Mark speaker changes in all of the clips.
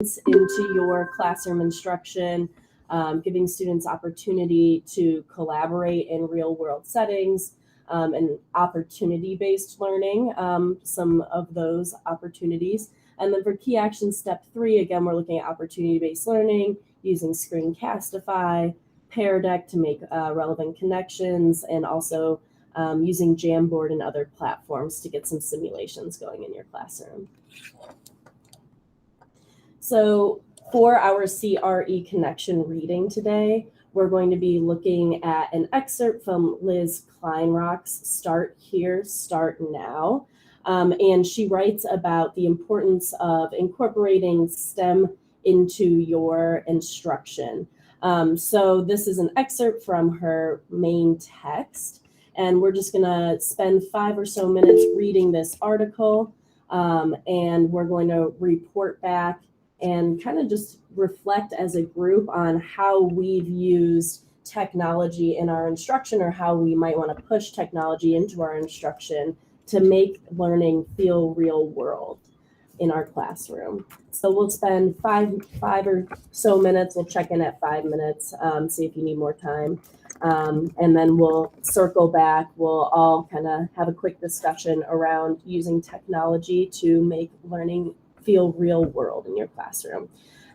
Speaker 1: into your classroom instruction, giving students opportunity to collaborate in real world settings, and opportunity-based learning, some of those opportunities. And then for key action step 3, again, we're looking at opportunity-based learning using Screencastify, Pear Deck to make relevant connections, and also using Jamboard and other platforms to get some simulations going in your classroom. So for our CRE connection reading today, we're going to be looking at an excerpt from Liz Kleinrock's Start Here, Start Now. And she writes about the importance of incorporating STEM into your instruction. So this is an excerpt from her main text, and we're just gonna spend 5 or so minutes reading this article, and we're going to report back and kind of just reflect as a group on how we've used technology in our instruction, or how we might want to push technology into our instruction to make learning feel real world in our classroom. So we'll spend five or so minutes. We'll check in at 5 minutes, see if you need more time. And then we'll circle back. We'll all kind of have a quick discussion around using technology to make learning feel real world in your classroom.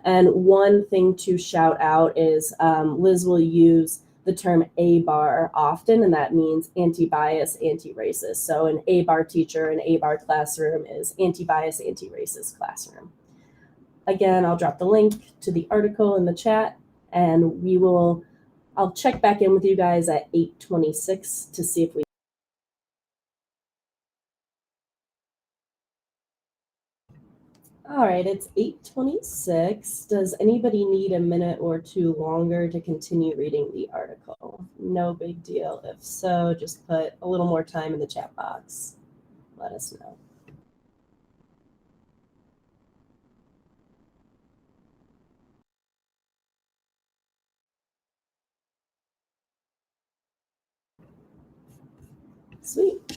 Speaker 1: And one thing to shout out is Liz will use the term A-bar often, and that means anti-bias, anti-racist. So an A-bar teacher, an A-bar classroom is anti-bias, anti-racist classroom. Again, I'll drop the link to the article in the chat, and I'll check back in with you guys at 8:26 to see if we. All right, it's 8:26. Does anybody need a minute or two longer to continue reading the article? No big deal. If so, just put a little more time in the chat box. Let us know. Sweet.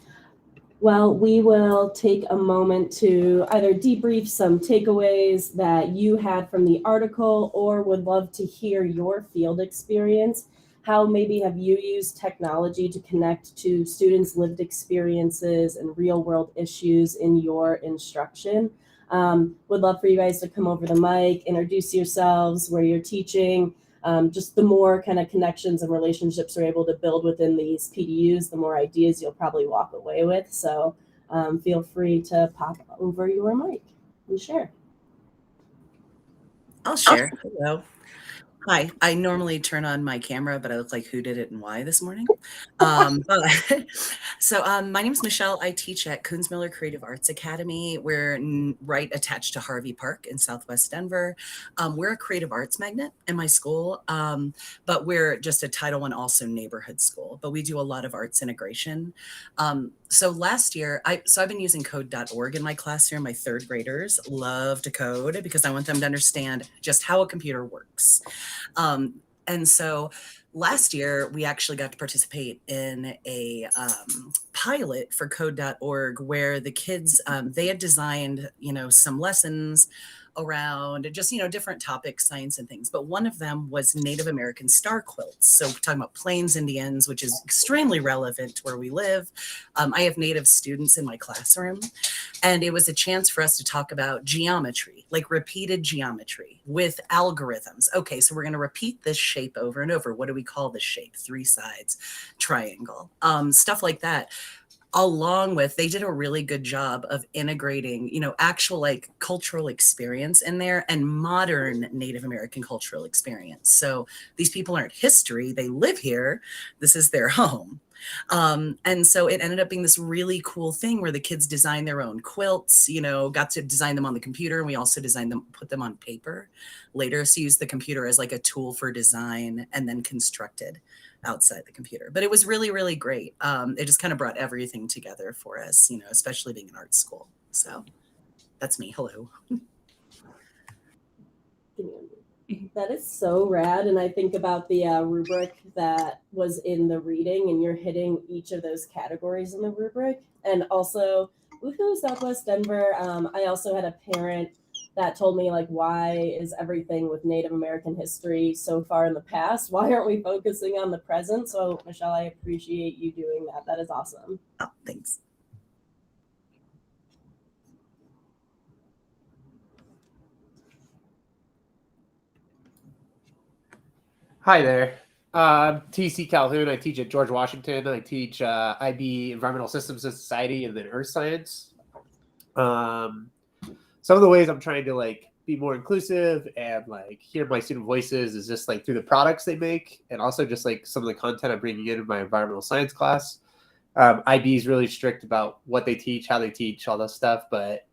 Speaker 1: Well, we will take a moment to either debrief some takeaways that you had from the article, or would love to hear your field experience. How maybe have you used technology to connect to students' lived experiences and real world issues in your instruction? Would love for you guys to come over the mic, introduce yourselves, where you're teaching. Just the more kind of connections and relationships we're able to build within these PDUs, the more ideas you'll probably walk away with. So feel free to pop over your mic and share.
Speaker 2: I'll share. Hello. Hi. I normally turn on my camera, but I look like who did it and why this morning. So my name is Michelle. I teach at Coons-Miller Creative Arts Academy. We're right attached to Harvey Park in Southwest Denver. We're a creative arts magnet in my school, but we're just a Title I also neighborhood school. But we do a lot of arts integration. So last year, I've been using code.org in my classroom. My 3rd graders love to code because I want them to understand just how a computer works. And so last year, we actually got to participate in a pilot for code.org where the kids, they had designed, some lessons around just, different topics, science and things. But one of them was Native American star quilts. So we're talking about Plains Indians, which is extremely relevant to where we live. I have Native students in my classroom, and it was a chance for us to talk about geometry, like repeated geometry with algorithms. Okay, so we're going to repeat this shape over and over. What do we call this shape? 3 sides, triangle, stuff like that. Along with, they did a really good job of integrating, actual like cultural experience in there and modern Native American cultural experience. So these people aren't history, they live here. This is their home. And so it ended up being this really cool thing where the kids designed their own quilts, got to design them on the computer. And we also designed them, put them on paper later. So use the computer as like a tool for design and then constructed outside the computer. But it was really, really great. It just kind of brought everything together for us, especially being an art school. So that's me. Hello.
Speaker 1: That is so rad. And I think about the rubric that was in the reading, and you're hitting each of those categories in the rubric. And also, woohoo, Southwest Denver. I also had a parent that told me, like, why is everything with Native American history so far in the past? Why aren't we focusing on the present? So Michelle, I appreciate you doing that. That is awesome.
Speaker 2: Oh, thanks.
Speaker 3: Hi there. I'm TC Calhoun. I teach at George Washington. I teach IB Environmental Systems and Society and then Earth Science. Some of the ways I'm trying to like be more inclusive and like hear my student voices is just like through the products they make and also just like some of the content I'm bringing in my environmental science class. IB is really strict about what they teach, how they teach, all that stuff, but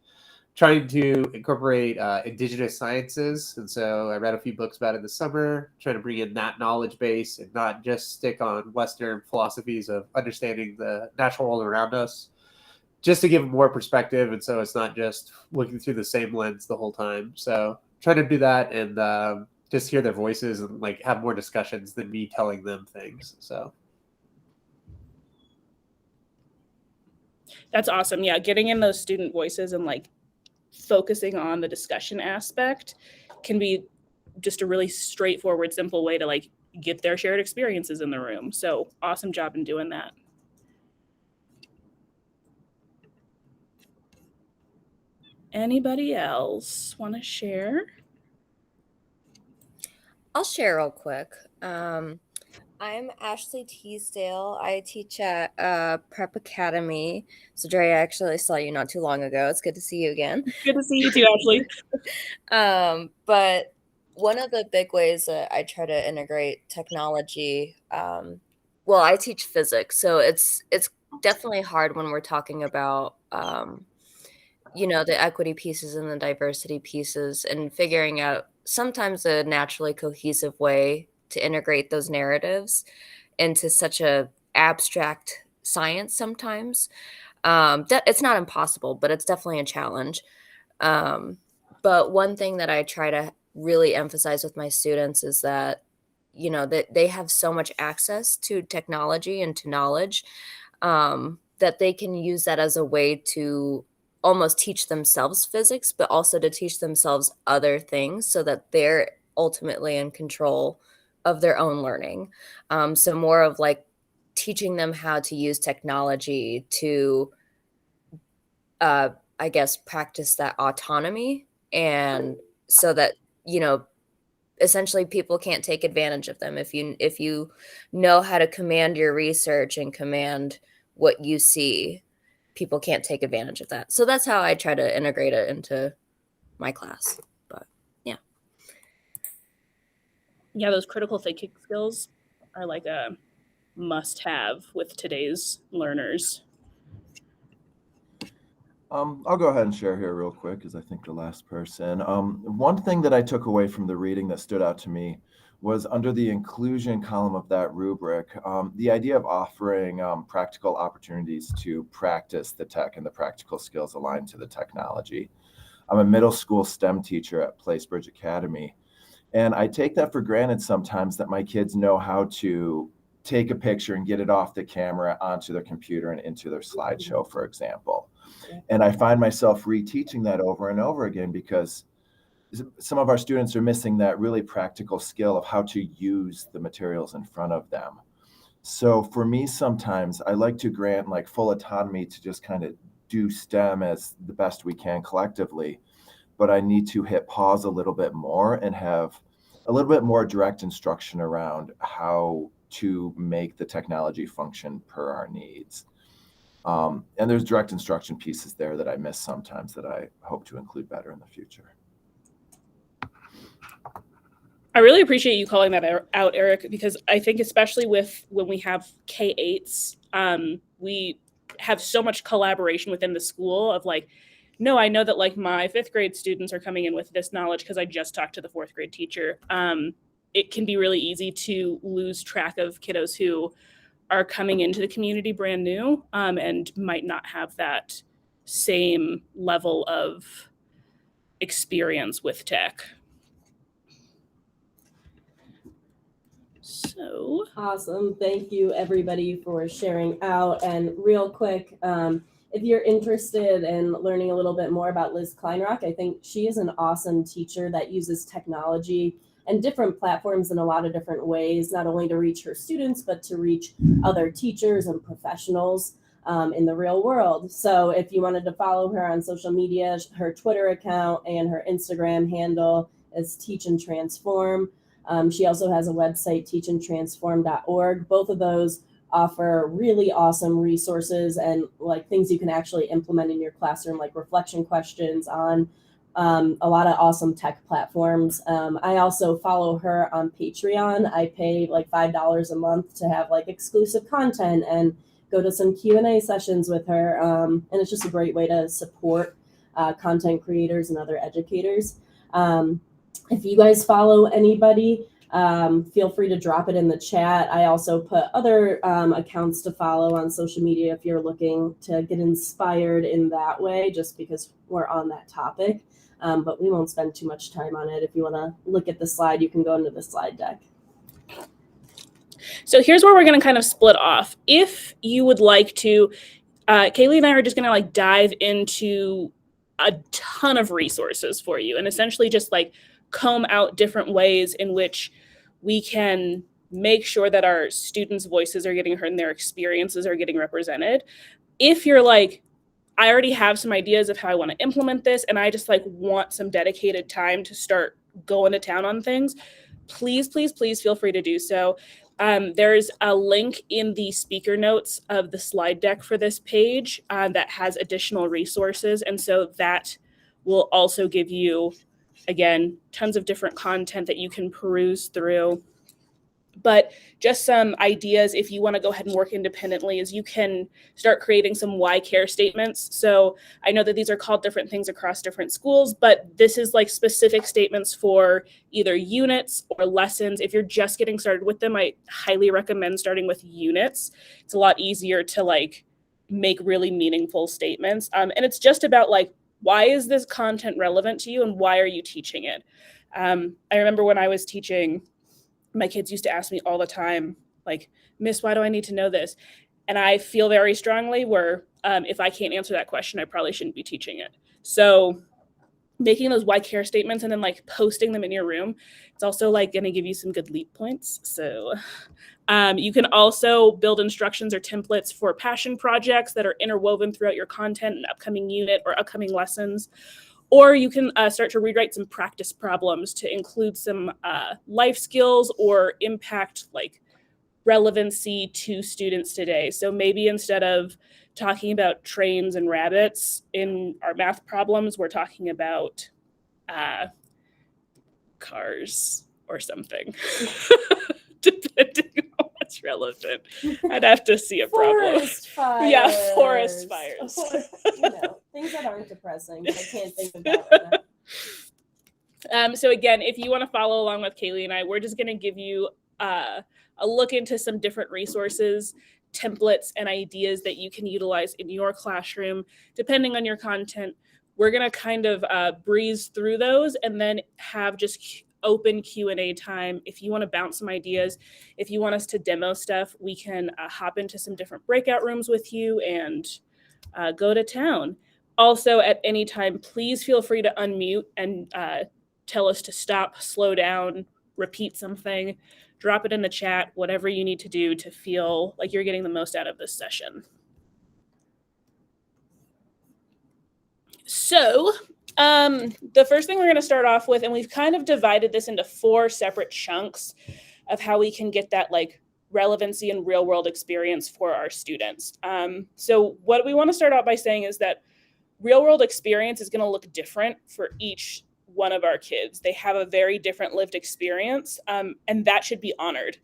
Speaker 3: trying to incorporate indigenous sciences. And so I read a few books about it this summer, trying to bring in that knowledge base and not just stick on Western philosophies of understanding the natural world around us, just to give more perspective. And so it's not just looking through the same lens the whole time. So trying to do that and just hear their voices and like have more discussions than me telling them things. So.
Speaker 4: That's awesome. Yeah, getting in those student voices and like focusing on the discussion aspect can be just a really straightforward, simple way to like get their shared experiences in the room. So awesome job in doing that. Anybody else want to share?
Speaker 5: I'll share real quick. I'm Ashley Teasdale. I teach at Prep Academy. So, Dre, I actually saw you not too long ago. It's good to see you again.
Speaker 4: Good to see you too, Ashley.
Speaker 5: But one of the big ways that I try to integrate technology, well, I teach physics, so it's definitely hard when we're talking about the equity pieces and the diversity pieces and figuring out sometimes a naturally cohesive way to integrate those narratives into such a abstract science sometimes. It's not impossible, but it's definitely a challenge. But one thing that I try to really emphasize with my students is that, that they have so much access to technology and to knowledge that they can use that as a way to almost teach themselves physics, but also to teach themselves other things so that they're ultimately in control of their own learning. So more of like teaching them how to use technology to, I guess, practice that autonomy. And so that, essentially people can't take advantage of them. If you know how to command your research and command what you see, people can't take advantage of that. So that's how I try to integrate it into my class. But yeah.
Speaker 4: Yeah, those critical thinking skills are like a must-have with today's learners.
Speaker 6: I'll go ahead and share here real quick, as I think the last person. One thing that I took away from the reading that stood out to me was under the inclusion column of that rubric, the idea of offering practical opportunities to practice the tech and the practical skills aligned to the technology. I'm a middle school STEM teacher at Placebridge Academy, and I take that for granted sometimes that my kids know how to take a picture and get it off the camera onto their computer and into their slideshow, for example. And I find myself reteaching that over and over again because some of our students are missing that really practical skill of how to use the materials in front of them. So for me, sometimes I like to grant like full autonomy to just kind of do STEM as the best we can collectively, but I need to hit pause a little bit more and have a little bit more direct instruction around how to make the technology function per our needs. And there's direct instruction pieces there that I miss sometimes that I hope to include better in the future.
Speaker 4: I really appreciate you calling that out, Eric, because I think especially with when we have K-8s, we have so much collaboration within the school of like, no, I know that like my 5th grade students are coming in with this knowledge because I just talked to the 4th grade teacher. It can be really easy to lose track of kiddos who are coming into the community brand new and might not have that same level of experience with tech. So
Speaker 1: awesome. Thank you everybody for sharing out. And real quick, if you're interested in learning a little bit more about Liz Kleinrock, I think she is an awesome teacher that uses technology and different platforms in a lot of different ways, not only to reach her students, but to reach other teachers and professionals in the real world. So if you wanted to follow her on social media, her Twitter account and her Instagram handle is Teach and Transform. She also has a website, teachandtransform.org. Both of those offer really awesome resources and like things you can actually implement in your classroom, like reflection questions on a lot of awesome tech platforms. I also follow her on Patreon. I pay like $5 a month to have like exclusive content and go to some Q&A sessions with her. And it's just a great way to support content creators and other educators. If you guys follow anybody, feel free to drop it in the chat. I also put other accounts to follow on social media if you're looking to get inspired in that way, just because we're on that topic. But we won't spend too much time on it. If you want to look at the slide, you can go into the slide deck.
Speaker 4: So here's where we're going to kind of split off. If you would like to, Kaylee and I are just going to like dive into a ton of resources for you and essentially just like comb out different ways in which we can make sure that our students' voices are getting heard and their experiences are getting represented. If you're like, I already have some ideas of how I want to implement this and I just like want some dedicated time to start going to town on things, please, please, please feel free to do so. There's a link in the speaker notes of the slide deck for this page that has additional resources. And so that will also give you, again, tons of different content that you can peruse through. But just some ideas if you want to go ahead and work independently is you can start creating some why care statements. So I know that these are called different things across different schools, but this is like specific statements for either units or lessons. If you're just getting started with them, I highly recommend starting with units. It's a lot easier to like make really meaningful statements. And it's just about like, why is this content relevant to you and why are you teaching it? I remember when I was teaching, my kids used to ask me all the time, like, Miss, why do I need to know this? And I feel very strongly where if I can't answer that question, I probably shouldn't be teaching it. So making those why care statements and then like posting them in your room, it's also like going to give you some good leap points. So you can also build instructions or templates for passion projects that are interwoven throughout your content and upcoming unit or upcoming lessons. Or you can start to rewrite some practice problems to include some life skills or impact like relevancy to students today. So maybe instead of talking about trains and rabbits in our math problems, we're talking about cars or something, depending on what's relevant. I'd have to see a problem.
Speaker 1: Forest fires.
Speaker 4: Yeah, forest fires.
Speaker 1: You know, things that aren't depressing, but I can't think of that right now.
Speaker 4: So again, if you want to follow along with Kaylee and I, we're just going to give you a look into some different resources, templates, and ideas that you can utilize in your classroom, depending on your content. We're going to kind of breeze through those and then have just open Q&A time. If you want to bounce some ideas, if you want us to demo stuff, we can hop into some different breakout rooms with you and go to town. Also, at any time, please feel free to unmute and tell us to stop, slow down, repeat something, drop it in the chat, whatever you need to do to feel like you're getting the most out of this session. So the first thing we're going to start off with, and we've kind of divided this into 4 separate chunks of how we can get that like relevancy and real world experience for our students. So what we want to start out by saying is that real world experience is going to look different for each one of our kids. They have a very different lived experience, and that should be honored.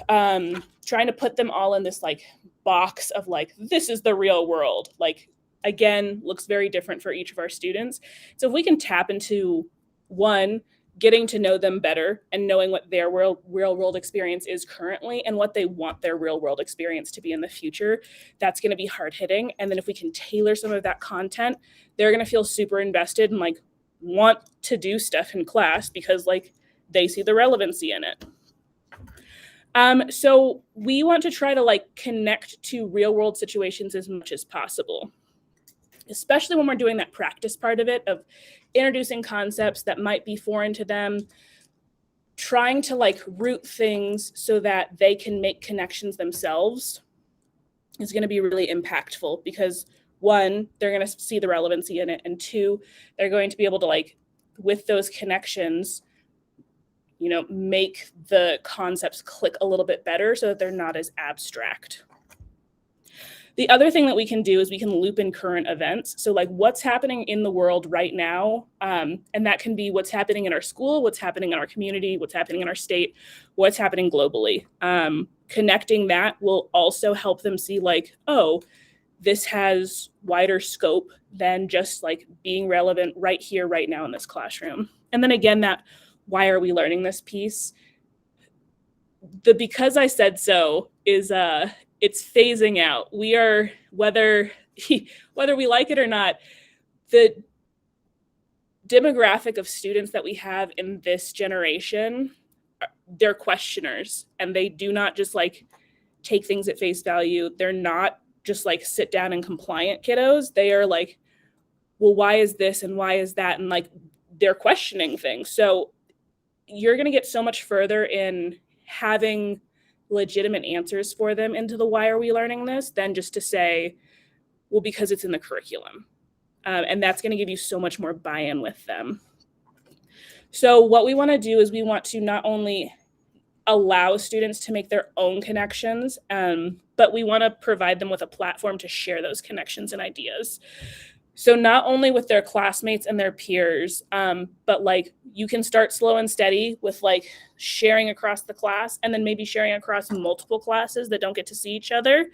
Speaker 4: Trying to put them all in this like box of like, this is the real world, like, again, looks very different for each of our students. So if we can tap into one, getting to know them better and knowing what their real world experience is currently and what they want their real world experience to be in the future, that's going to be hard hitting. And then if we can tailor some of that content, they're going to feel super invested and like want to do stuff in class because like they see the relevancy in it. So we want to try to like connect to real world situations as much as possible, especially when we're doing that practice part of it, of introducing concepts that might be foreign to them, trying to like root things so that they can make connections themselves is going to be really impactful, because one, they're going to see the relevancy in it, and two, they're going to be able to like, with those connections, you know, make the concepts click a little bit better so that they're not as abstract. The other thing that we can do is we can loop in current events. So like what's happening in the world right now, and that can be what's happening in our school, what's happening in our community, what's happening in our state, what's happening globally. Connecting that will also help them see like, oh, this has wider scope than just like being relevant right here, right now in this classroom. And then again, that why are we learning this piece? The because I said so is it's phasing out. We are, whether we like it or not, the demographic of students that we have in this generation, they're questioners, and they do not just like take things at face value. They're not just like sit down and compliant kiddos. They are like, well, why is this and why is that? And like they're questioning things. So you're going to get so much further in having legitimate answers for them into the why are we learning this than just to say, well, because it's in the curriculum. And that's going to give you so much more buy-in with them. So what we want to do is we want to not only allow students to make their own connections, but we want to provide them with a platform to share those connections and ideas. So not only with their classmates and their peers, but like you can start slow and steady with like sharing across the class, and then maybe sharing across multiple classes that don't get to see each other.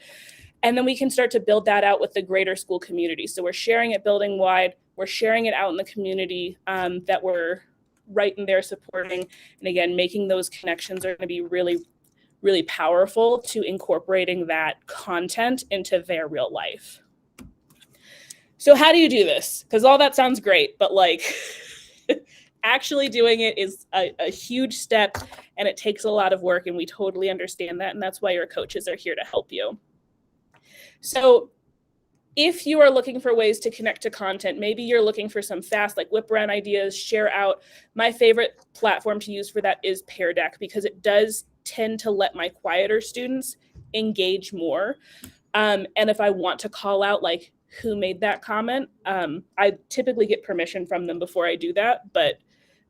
Speaker 4: And then we can start to build that out with the greater school community. So we're sharing it building wide, we're sharing it out in the community that we're right in there supporting. And again, making those connections are going to be really, really powerful to incorporating that content into their real life. So how do you do this? Because all that sounds great, but like actually doing it is a huge step, and it takes a lot of work, and we totally understand that. And that's why your coaches are here to help you. So if you are looking for ways to connect to content, maybe you're looking for some fast, like whip around ideas, share out. My favorite platform to use for that is Pear Deck, because it does tend to let my quieter students engage more. And if I want to call out like who made that comment, I typically get permission from them before I do that, but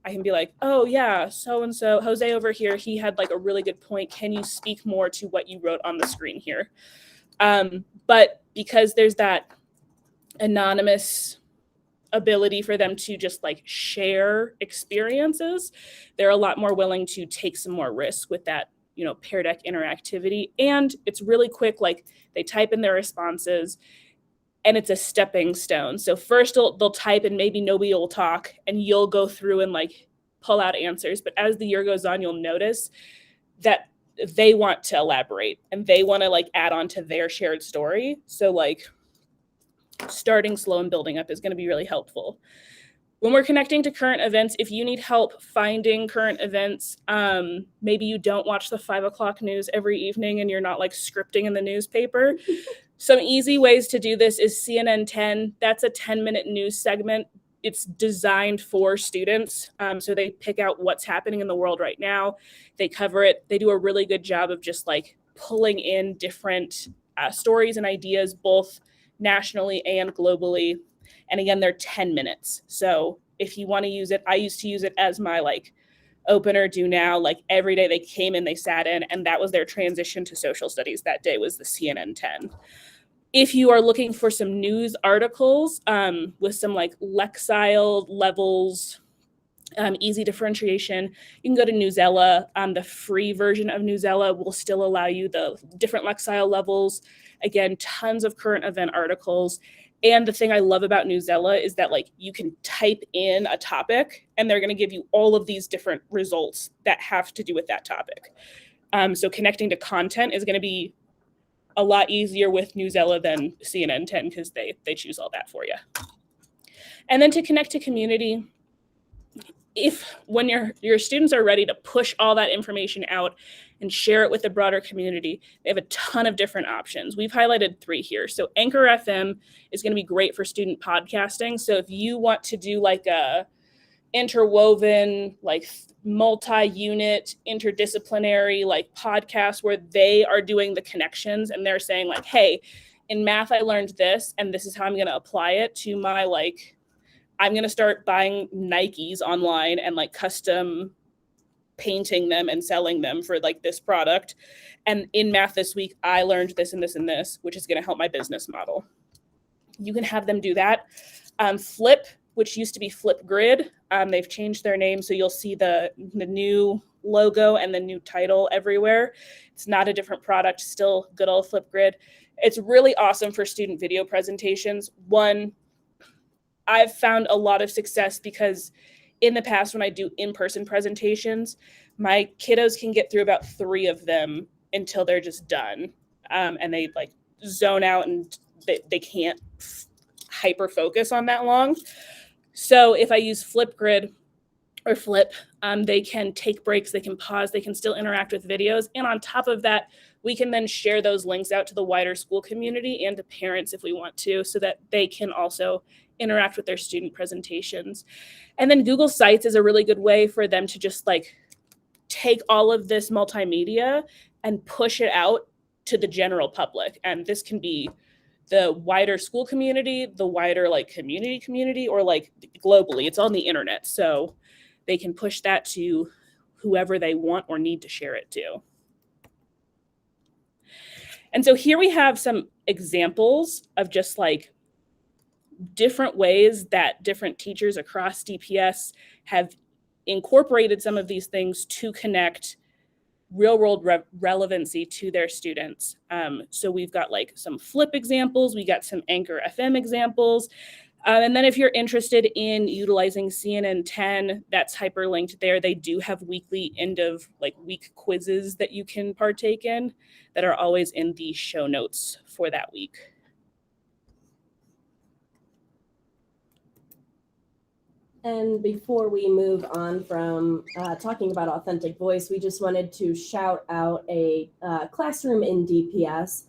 Speaker 4: I can be like, oh yeah, so-and-so, Jose over here, he had like a really good point. Can you speak more to what you wrote on the screen here? But because there's that anonymous ability for them to just like share experiences, they're a lot more willing to take some more risk with that, you know, Pear Deck interactivity. And it's really quick, like they type in their responses, and it's a stepping stone. So first they'll type and maybe nobody will talk, and you'll go through and like pull out answers. But as the year goes on, you'll notice that they want to elaborate and they want to like add on to their shared story. So like starting slow and building up is going to be really helpful. When we're connecting to current events, if you need help finding current events, maybe you don't watch the 5 o'clock news every evening and you're not like scripting in the newspaper. Some easy ways to do this is CNN 10. That's a 10-minute news segment. It's designed for students. So they pick out what's happening in the world right now. They cover it. They do a really good job of just like pulling in different stories and ideas, both nationally and globally. And again, they're 10 minutes. So if you want to use it, I used to use it as my like opener, do now, like every day they came in, they sat in, and that was their transition to social studies that day, was the CNN 10. If you are looking for some news articles with some like Lexile levels, easy differentiation, you can go to Newsella. The free version of Newsella will still allow you the different Lexile levels. Again, tons of current event articles. And the thing I love about Newsella is that like you can type in a topic and they're going to give you all of these different results that have to do with that topic. So connecting to content is going to be a lot easier with Newsella than CNN 10 because they choose all that for you. And then to connect to community, when your students are ready to push all that information out and share it with the broader community, they have a ton of different options. We've highlighted 3 here. So Anchor FM is going to be great for student podcasting. So if you want to do like a interwoven, like multi-unit, interdisciplinary, like podcast where they are doing the connections and they're saying like, hey, in math, I learned this, and this is how I'm going to apply it to my, like, I'm going to start buying Nikes online and like custom painting them and selling them for like this product. And in math this week, I learned this and this and this, which is going to help my business model. You can have them do that. Flip, which used to be Flipgrid, they've changed their name. So you'll see the new logo and the new title everywhere. It's not a different product, still good old Flipgrid. It's really awesome for student video presentations. One, I've found a lot of success because in the past when I do in-person presentations, my kiddos can get through about 3 of them until they're just done. And they like zone out and they can't hyper focus on that long. So if I use Flipgrid or Flip, they can take breaks, they can pause, they can still interact with videos. And on top of that, we can then share those links out to the wider school community and to parents if we want to, so that they can also interact with their student presentations. And then Google Sites is a really good way for them to just like take all of this multimedia and push it out to the general public. And this can be the wider school community, the wider like community, or like globally. It's on the internet. So they can push that to whoever they want or need to share it to. And so here we have some examples of just like different ways that different teachers across DPS have incorporated some of these things to connect real world relevancy to their students. So we've got like some Flip examples, we got some Anchor FM examples. And then if you're interested in utilizing CNN 10, that's hyperlinked there. They do have weekly end of like week quizzes that you can partake in that are always in the show notes for that week.
Speaker 1: And before we move on from talking about authentic voice, we just wanted to shout out a classroom in DPS.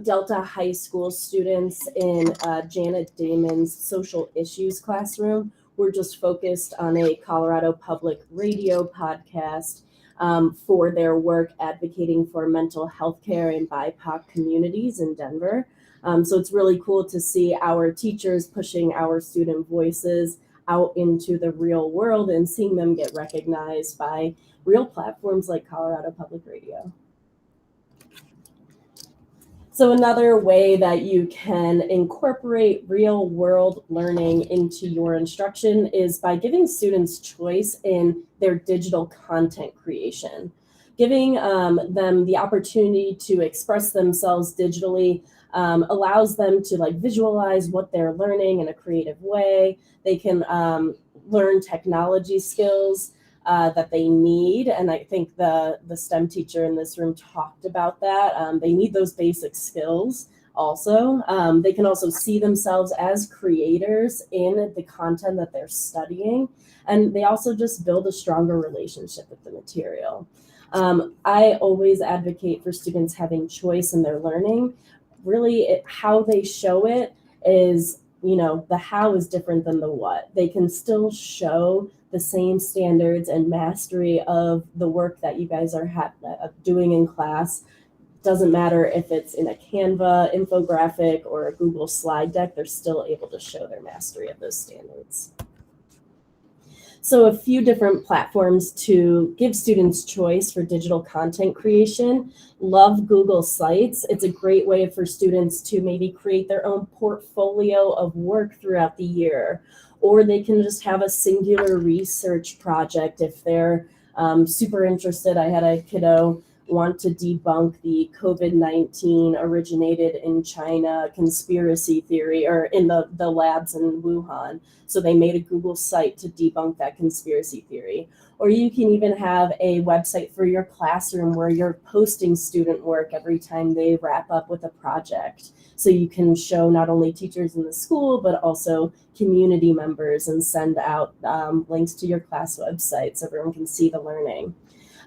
Speaker 1: Delta High School students in Janet Damon's social issues classroom were just focused on a Colorado Public Radio podcast for their work advocating for mental health care in BIPOC communities in Denver. So it's really cool to see our teachers pushing our student voices out into the real world and seeing them get recognized by real platforms like Colorado Public Radio. So another way that you can incorporate real world learning into your instruction is by giving students choice in their digital content creation. Giving them the opportunity to express themselves digitally allows them to like visualize what they're learning in a creative way. They can learn technology skills that they need. And I think the STEM teacher in this room talked about that. They need those basic skills also. They can also see themselves as creators in the content that they're studying. And they also just build a stronger relationship with the material. I always advocate for students having choice in their learning. Really, how they show it is, you know, the how is different than the what. They can still show the same standards and mastery of the work that you guys are doing in class. Doesn't matter if it's in a Canva infographic or a Google slide deck, they're still able to show their mastery of those standards. So a few different platforms to give students choice for digital content creation. Love Google Sites. It's a great way for students to maybe create their own portfolio of work throughout the year, or they can just have a singular research project if they're super interested. I had a kiddo want to debunk the COVID-19 originated in China conspiracy theory, or in the labs in Wuhan. So they made a Google site to debunk that conspiracy theory. Or you can even have a website for your classroom where you're posting student work every time they wrap up with a project. So you can show not only teachers in the school, but also community members, and send out links to your class website so everyone can see the learning.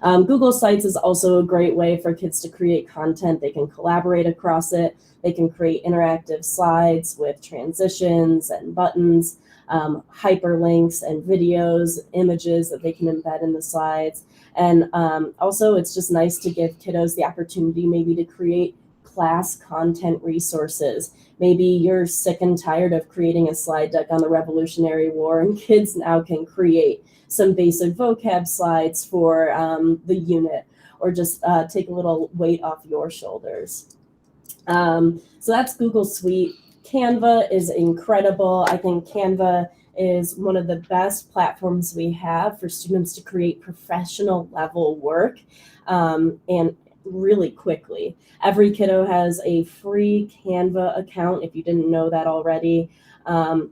Speaker 1: Google Sites is also a great way for kids to create content. They can collaborate across it. They can create interactive slides with transitions and buttons, hyperlinks and videos, images that they can embed in the slides. And also, it's just nice to give kiddos the opportunity maybe to create class content resources. Maybe you're sick and tired of creating a slide deck on the Revolutionary War, and kids now can create some basic vocab slides for the unit, or just take a little weight off your shoulders. So that's Google Suite. Canva is incredible. I think Canva is one of the best platforms we have for students to create professional level work, and really quickly. Every kiddo has a free Canva account, if you didn't know that already. And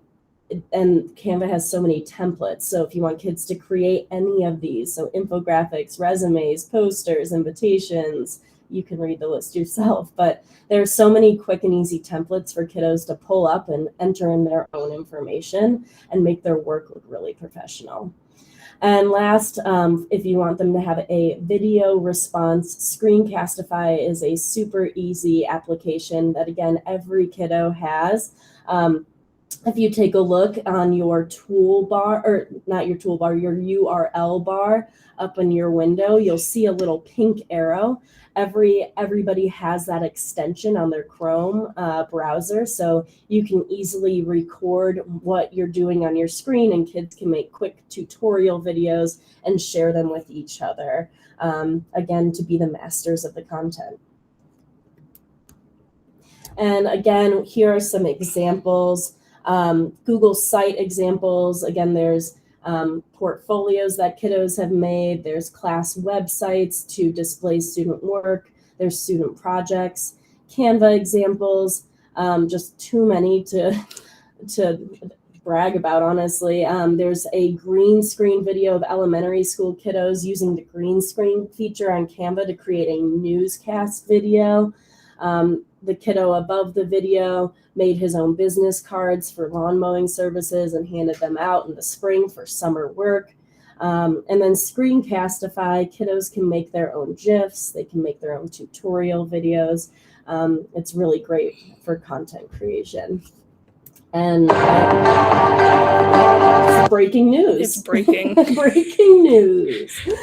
Speaker 1: Canva has so many templates. So if you want kids to create any of these, so infographics, resumes, posters, invitations, you can read the list yourself. But there's so many quick and easy templates for kiddos to pull up and enter in their own information and make their work look really professional. And last, if you want them to have a video response, Screencastify is a super easy application that, again, every kiddo has. If you take a look on your toolbar, or not your toolbar, your URL bar up in your window, you'll see a little pink arrow. Everybody has that extension on their Chrome browser, so you can easily record what you're doing on your screen, and kids can make quick tutorial videos and share them with each other, again, to be the masters of the content. And again, here are some examples. Google Site examples. Again, there's portfolios that kiddos have made. There's class websites to display student work. There's student projects. Canva examples, just too many to brag about, honestly. There's a green screen video of elementary school kiddos using the green screen feature on Canva to create a newscast video. The kiddo above the video made his own business cards for lawn mowing services and handed them out in the spring for summer work. And then Screencastify, kiddos can make their own GIFs. They can make their own tutorial videos. It's really great for content creation. And it's breaking news.
Speaker 4: It's breaking.
Speaker 1: Breaking news. If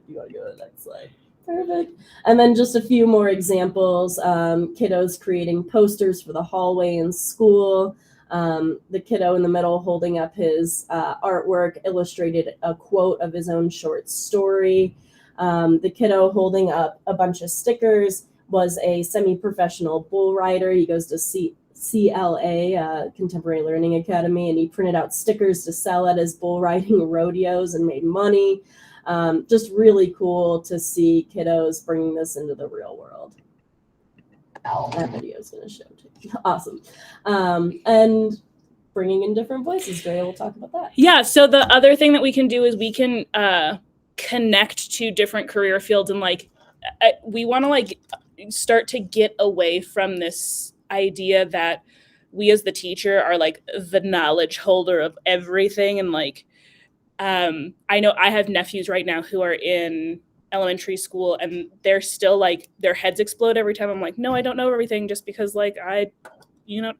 Speaker 1: you want to go to the next slide. Perfect. And then just a few more examples. Kiddos creating posters for the hallway in school. The kiddo in the middle holding up his artwork illustrated a quote of his own short story. The kiddo holding up a bunch of stickers was a semi-professional bull rider. He goes to CLA, Contemporary Learning Academy, and he printed out stickers to sell at his bull riding rodeos and made money. Just really cool to see kiddos bringing this into the real world. That video is going to show too. Awesome. And bringing in different voices. Drea will talk about that.
Speaker 4: Yeah. So the other thing that we can do is we can connect to different career fields, and we want to start to get away from this idea that we as the teacher are the knowledge holder of everything, and I know I have nephews right now who are in elementary school, and they're still their heads explode every time I'm like, no, I don't know everything just because I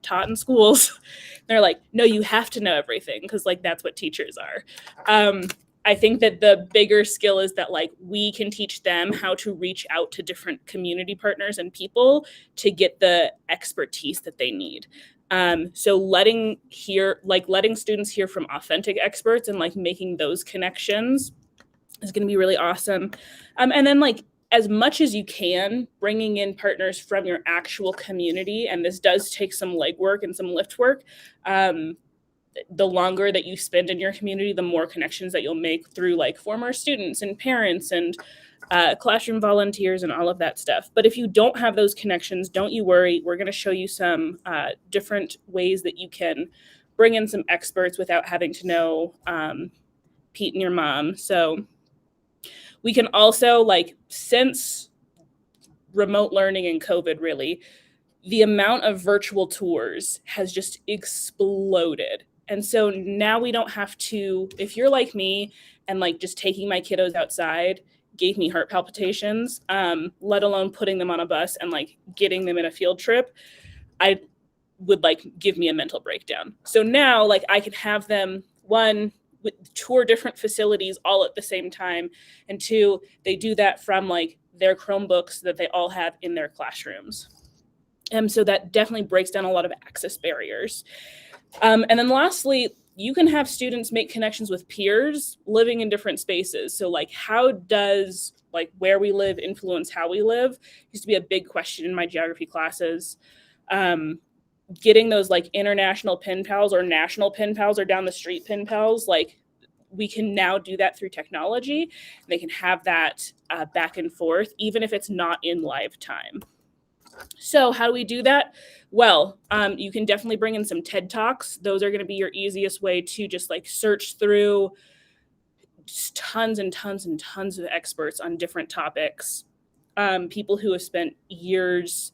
Speaker 4: taught in schools. They're like, no, you have to know everything because that's what teachers are. I think that the bigger skill is that we can teach them how to reach out to different community partners and people to get the expertise that they need. So letting students hear from authentic experts and making those connections is going to be really awesome. And then as much as you can, bringing in partners from your actual community, and this does take some legwork and some lift work, the longer that you spend in your community, the more connections that you'll make through like former students and parents and classroom volunteers and all of that stuff. But if you don't have those connections, don't you worry. We're going to show you some different ways that you can bring in some experts without having to know Pete and your mom. So we can also, like, since remote learning and COVID, really, the amount of virtual tours has just exploded. And so now we don't have to, if you're like me and like just taking my kiddos outside gave me heart palpitations, let alone putting them on a bus and like getting them in a field trip, I would like give me a mental breakdown. So now like I can have them, one, tour different facilities all at the same time, and two, they do that from like their Chromebooks that they all have in their classrooms. So that definitely breaks down a lot of access barriers. And then lastly, you can have students make connections with peers living in different spaces. So like, how does like where we live influence how we live? Used to be a big question in my geography classes. Getting those like international pen pals or national pen pals or down the street pen pals, like we can now do that through technology. They can have that back and forth, even if it's not in live time. So how do we do that? Well, you can definitely bring in some TED Talks. Those are going to be your easiest way to just like search through just tons and tons and tons of experts on different topics. People who have spent years,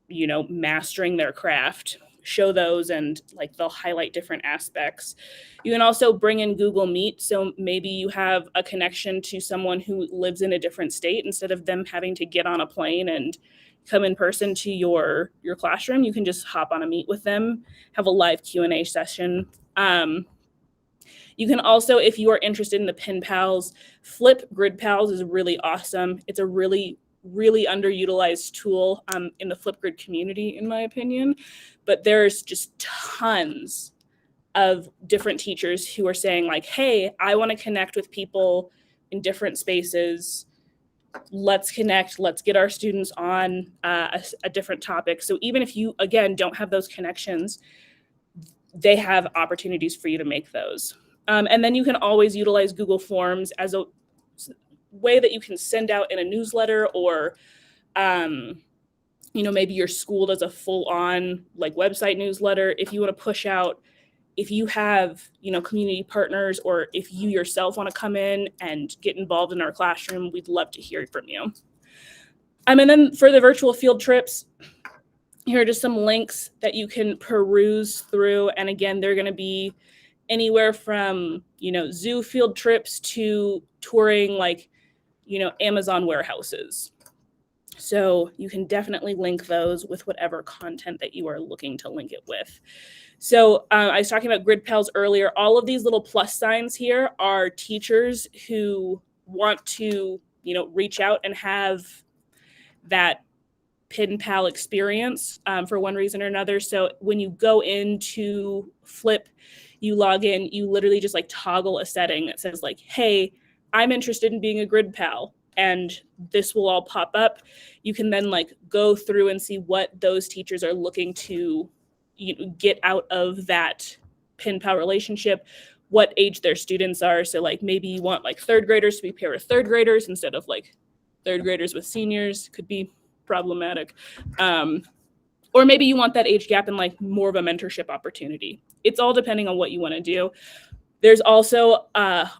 Speaker 4: you know, mastering their craft, show those, and like they'll highlight different aspects. You can also bring in Google Meet. So maybe you have a connection to someone who lives in a different state. Instead of them having to get on a plane and come in person to your classroom, you can just hop on a Meet with them, have a live Q&A session. You can also, if you are interested in the Pen Pals, Flip Grid Pals is really awesome. It's a really underutilized tool in the Flipgrid community, in my opinion. But there's just tons of different teachers who are saying like, hey, I want to connect with people in different spaces. Let's connect. Let's get our students on a different topic. So even if you, again, don't have those connections, they have opportunities for you to make those. And then you can always utilize Google Forms as a way that you can send out in a newsletter, or you know, maybe your school does a full-on like website newsletter. If you want to push out, if you have, you know, community partners, or if you yourself want to come in and get involved in our classroom, we'd love to hear from you. And then for the virtual field trips, here are just some links that you can peruse through. And again, they're going to be anywhere from, you know, zoo field trips to touring like, you know, Amazon warehouses. So you can definitely link those with whatever content that you are looking to link it with. So I was talking about Grid Pals earlier. All of these little plus signs here are teachers who want to, you know, reach out and have that Pen Pal experience for one reason or another. So when you go into Flip, you log in, you literally just like toggle a setting that says like, hey, I'm interested in being a Grid Pal, and this will all pop up. You can then like go through and see what those teachers are looking to, you know, get out of that Pen Pal relationship, what age their students are. So like maybe you want like third graders to be paired with third graders instead of like third graders with seniors. Could be problematic. Or maybe you want that age gap and like more of a mentorship opportunity. It's all depending on what you want to do. There's also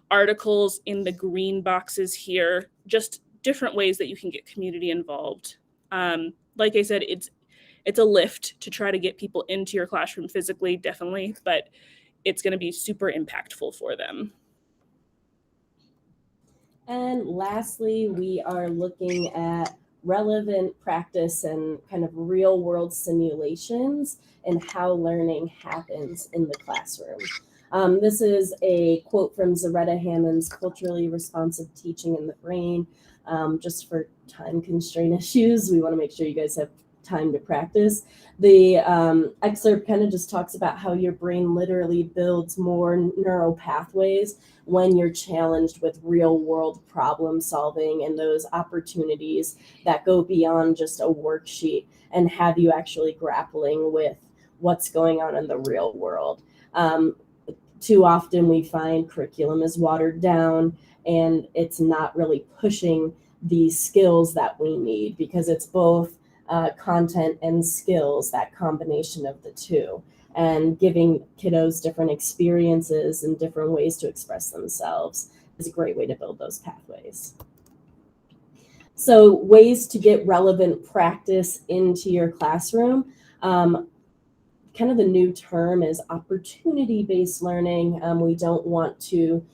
Speaker 4: articles in the green boxes here, just different ways that you can get community involved. Like I said, it's a lift to try to get people into your classroom physically, definitely, but it's going to be super impactful for them.
Speaker 1: And lastly, we are looking at relevant practice and kind of real world simulations and how learning happens in the classroom. This is a quote from Zaretta Hammond's Culturally Responsive Teaching in the Brain. Just for time constraint issues, we want to make sure you guys have time to practice. The excerpt kind of just talks about how your brain literally builds more neural pathways when you're challenged with real world problem solving and those opportunities that go beyond just a worksheet and have you actually grappling with what's going on in the real world. Too often we find curriculum is watered down and it's not really pushing the skills that we need, because it's both content and skills, that combination of the two, and giving kiddos different experiences and different ways to express themselves is a great way to build those pathways. So ways to get relevant practice into your classroom. Kind of the new term is opportunity-based learning. We don't want to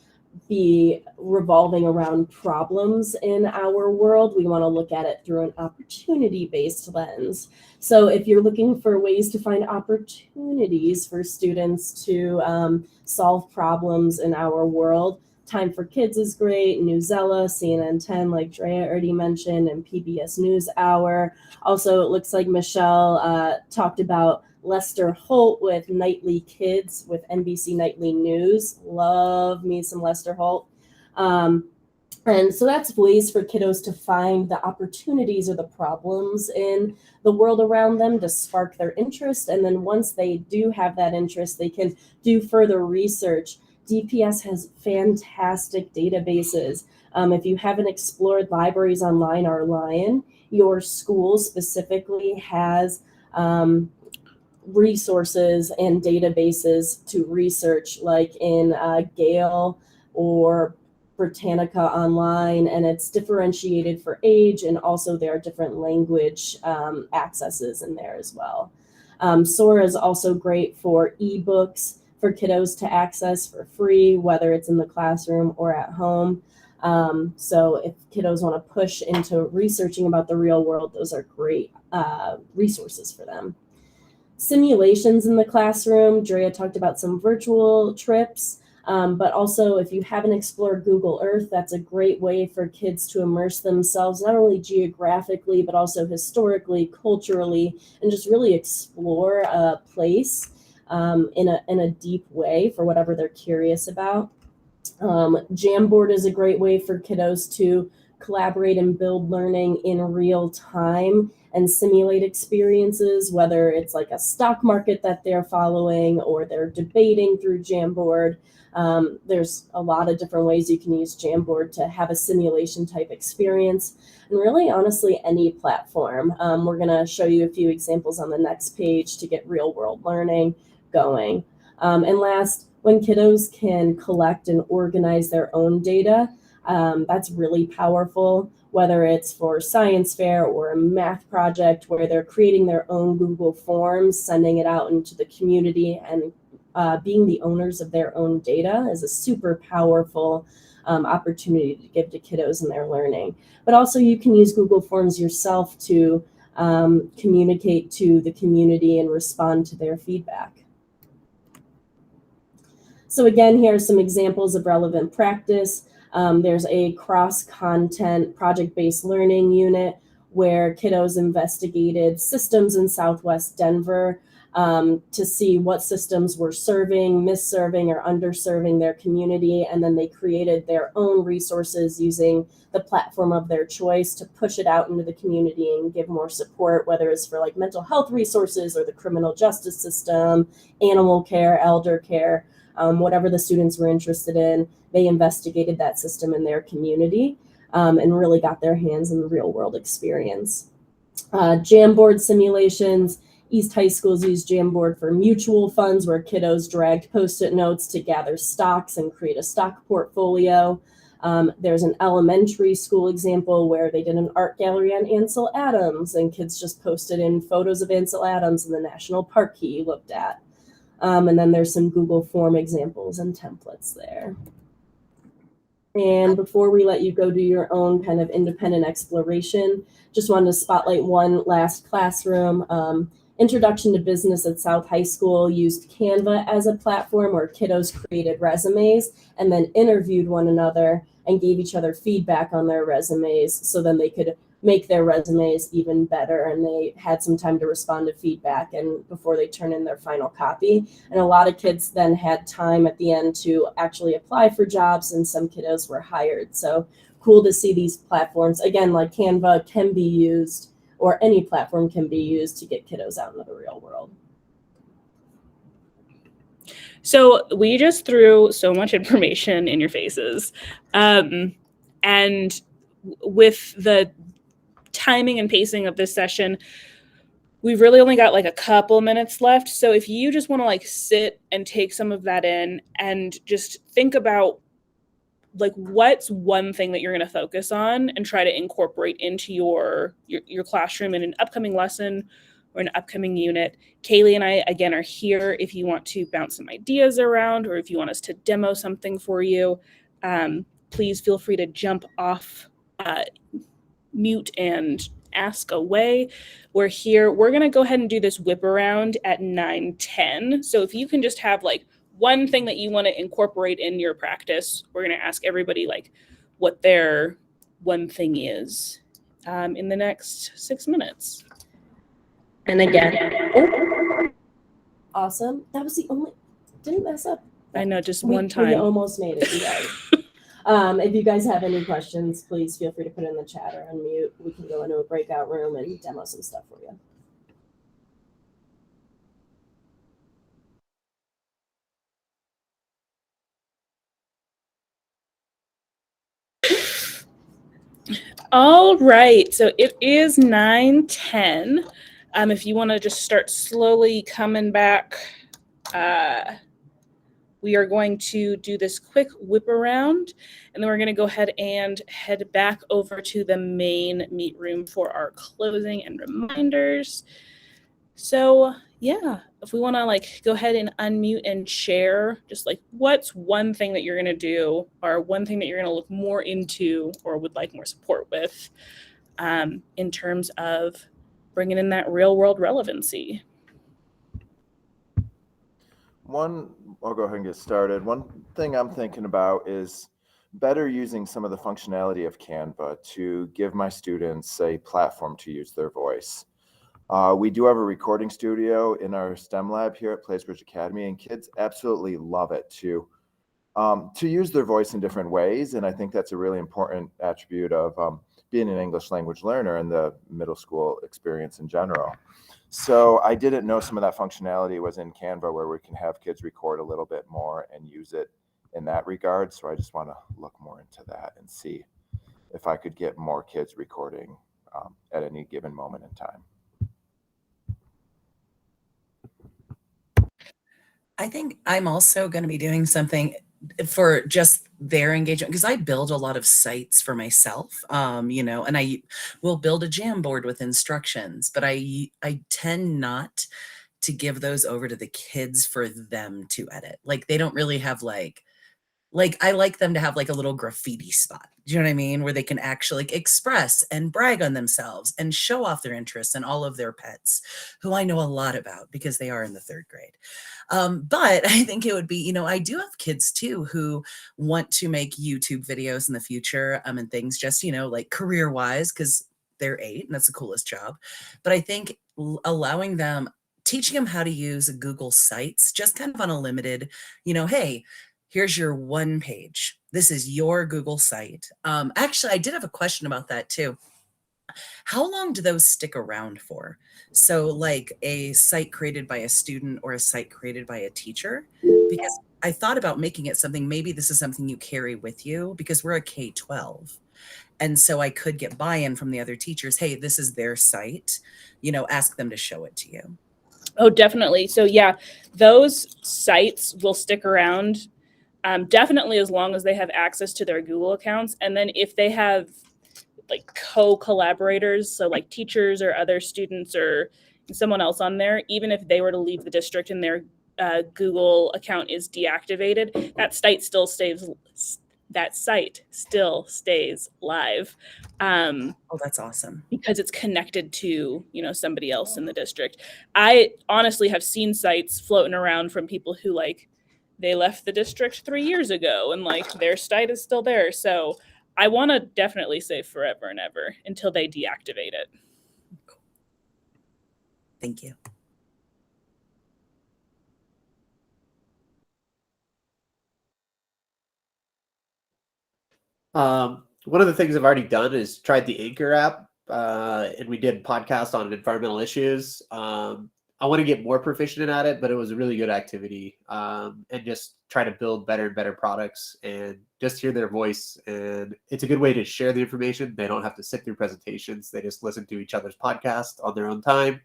Speaker 1: be revolving around problems in our world. We want to look at it through an opportunity-based lens. So if you're looking for ways to find opportunities for students to solve problems in our world, Time for Kids is great, Newsella, CNN 10, like Drea already mentioned, and PBS NewsHour. Also, it looks like Michelle talked about Lester Holt with Nightly Kids with NBC Nightly News. Love me some Lester Holt. And so that's ways for kiddos to find the opportunities or the problems in the world around them to spark their interest. And then once they do have that interest, they can do further research. DPS has fantastic databases. If you haven't explored Libraries Online or Lion, your school specifically has resources and databases to research, like in Gale or Britannica Online, and it's differentiated for age, and also there are different language accesses in there as well. Sora is also great for ebooks for kiddos to access for free, whether it's in the classroom or at home. So if kiddos want to push into researching about the real world, those are great resources for them. Simulations in the classroom. Drea talked about some virtual trips, but also if you haven't explored Google Earth, that's a great way for kids to immerse themselves, not only geographically, but also historically, culturally, and just really explore a place in a deep way for whatever they're curious about. Jamboard is a great way for kiddos to collaborate and build learning in real time and simulate experiences, whether it's like a stock market that they're following or they're debating through Jamboard. There's a lot of different ways you can use Jamboard to have a simulation type experience, and really honestly any platform. We're going to show you a few examples on the next page to get real world learning going. And last, when kiddos can collect and organize their own data, that's really powerful, whether it's for science fair or a math project where they're creating their own Google Forms, sending it out into the community, and being the owners of their own data is a super powerful opportunity to give to kiddos in their learning. But also you can use Google Forms yourself to communicate to the community and respond to their feedback. So again, here are some examples of relevant practice. There's a cross-content project-based learning unit where kiddos investigated systems in Southwest Denver to see what systems were serving, misserving, or underserving their community. And then they created their own resources using the platform of their choice to push it out into the community and give more support, whether it's for like mental health resources or the criminal justice system, animal care, elder care. Whatever the students were interested in, they investigated that system in their community and really got their hands in the real world experience. Jamboard simulations. East High Schools use Jamboard for mutual funds where kiddos dragged Post-it notes to gather stocks and create a stock portfolio. There's an elementary school example where they did an art gallery on Ansel Adams and kids just posted in photos of Ansel Adams in the national park he looked at. And then there's some Google Form examples and templates there. And before we let you go do your own kind of independent exploration, just wanted to spotlight one last classroom. Introduction to Business at South High School used Canva as a platform where kiddos created resumes and then interviewed one another and gave each other feedback on their resumes, so then they could make their resumes even better, and they had some time to respond to feedback and before they turn in their final copy. And a lot of kids then had time at the end to actually apply for jobs, and some kiddos were hired. So cool to see these platforms. Again, like Canva can be used, or any platform can be used to get kiddos out into the real world.
Speaker 4: So we just threw so much information in your faces. And with the timing and pacing of this session, we've really only got like a couple minutes left. So if you just want to like sit and take some of that in and just think about like what's one thing that you're going to focus on and try to incorporate into your classroom in an upcoming lesson or an upcoming unit. Kaylee and I, again, are here if you want to bounce some ideas around or if you want us to demo something for you. Please feel free to jump off mute and ask away. We're here. We're going to go ahead and do this whip around at 9:10. So if you can just have like one thing that you want to incorporate in your practice, we're going to ask everybody like what their one thing is in the next 6 minutes.
Speaker 5: And again,
Speaker 1: Awesome. That was the only, didn't mess up.
Speaker 4: I know, just
Speaker 1: We
Speaker 4: one time.
Speaker 1: almost made it, you guys. If you guys have any questions, please feel free to put it in the chat or unmute. We can go into a breakout room and demo some stuff for you.
Speaker 4: All right, so it is 9:10. If you want to just start slowly coming back, we are going to do this quick whip around, and then we're going to go ahead and head back over to the main meet room for our closing and reminders. So yeah, if we want to like go ahead and unmute and share just like what's one thing that you're going to do or one thing that you're going to look more into or would like more support with in terms of bringing in that real world relevancy.
Speaker 6: I'll go ahead and get started. One thing I'm thinking about is better using some of the functionality of Canva to give my students a platform to use their voice. We do have a recording studio in our STEM lab here at Placeridge Academy, and kids absolutely love it to use their voice in different ways. And I think that's a really important attribute of being an English language learner and the middle school experience in general. So I didn't know some of that functionality was in Canva where we can have kids record a little bit more and use it in that regard. So I just want to look more into that and see if I could get more kids recording at any given moment in time.
Speaker 2: I think I'm also going to be doing something for just their engagement because I build a lot of sites for myself, and I will build a Jamboard with instructions, but I tend not to give those over to the kids for them to edit. Like they don't really have like I like them to have like a little graffiti spot. Do you know what I mean? Where they can actually like express and brag on themselves and show off their interests and all of their pets, who I know a lot about because they are in the 3rd grade. But I think it would be, I do have kids too who want to make YouTube videos in the future and things just, like career wise, because they're 8 and that's the coolest job. But I think allowing them, teaching them how to use Google Sites, just kind of on a limited, hey, here's your one page. This is your Google site. Actually, I did have a question about that too. How long do those stick around for? So like a site created by a student or a site created by a teacher? Because I thought about making it something, maybe this is something you carry with you because we're a K-12. And so I could get buy-in from the other teachers. Hey, this is their site, ask them to show it to you.
Speaker 4: Oh, definitely. So yeah, those sites will stick around definitely as long as they have access to their Google accounts. And then if they have like co-collaborators, so like teachers or other students or someone else on there, even if they were to leave the district and their Google account is deactivated, that site still stays live.
Speaker 2: Oh, that's awesome.
Speaker 4: Because it's connected to, somebody else in the district. I honestly have seen sites floating around from people who like, they left the district 3 years ago and like their site is still there. So I want to definitely say forever and ever until they deactivate it.
Speaker 2: Thank you.
Speaker 3: One of the things I've already done is tried the Anchor app, and we did podcasts on environmental issues. I want to get more proficient at it, but it was a really good activity, and just try to build better and better products and just hear their voice. And it's a good way to share the information. They don't have to sit through presentations. They just listen to each other's podcast on their own time.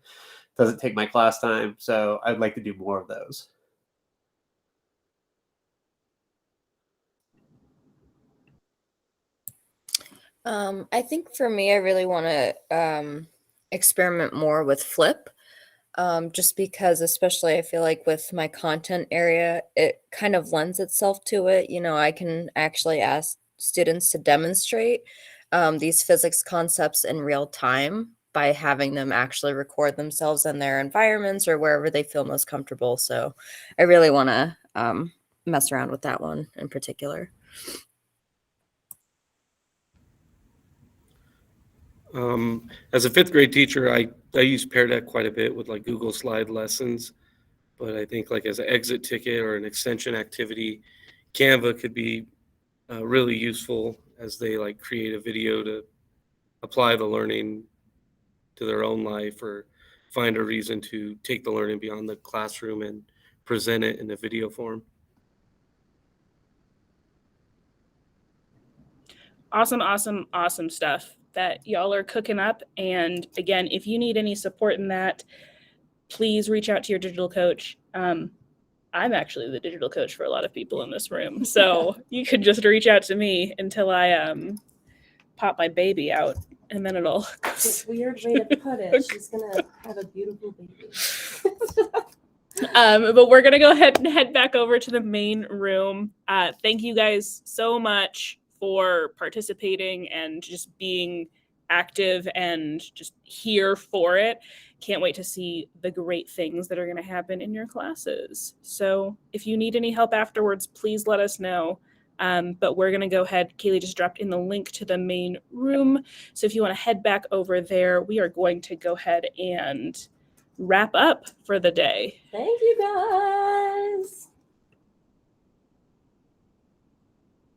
Speaker 3: Doesn't take my class time. So I'd like to do more of those.
Speaker 5: I think for me, I really want to experiment more with Flip, just because, especially I feel like with my content area, it kind of lends itself to it. You know, I can actually ask students to demonstrate these physics concepts in real time by having them actually record themselves in their environments or wherever they feel most comfortable. So I really want to mess around with that one in particular.
Speaker 7: As a fifth grade teacher, I use Pear Deck quite a bit with like Google Slide lessons, but I think like as an exit ticket or an extension activity, Canva could be really useful as they like create a video to apply the learning to their own life or find a reason to take the learning beyond the classroom and present it in a video form.
Speaker 4: Awesome stuff that y'all are cooking up. And again, if you need any support in that, please reach out to your digital coach. I'm actually the digital coach for a lot of people in this room. So you could just reach out to me until I pop my baby out, and then it'll.
Speaker 1: It's a weird way to put it. She's gonna have a beautiful baby.
Speaker 4: But we're gonna go ahead and head back over to the main room. Thank you guys so much for participating and just being active and just here for it. Can't wait to see the great things that are going to happen in your classes. So if you need any help afterwards, please let us know. But we're going to go ahead. Kaylee just dropped in the link to the main room. So if you want to head back over there, we are going to go ahead and wrap up for the day.
Speaker 1: Thank you, guys.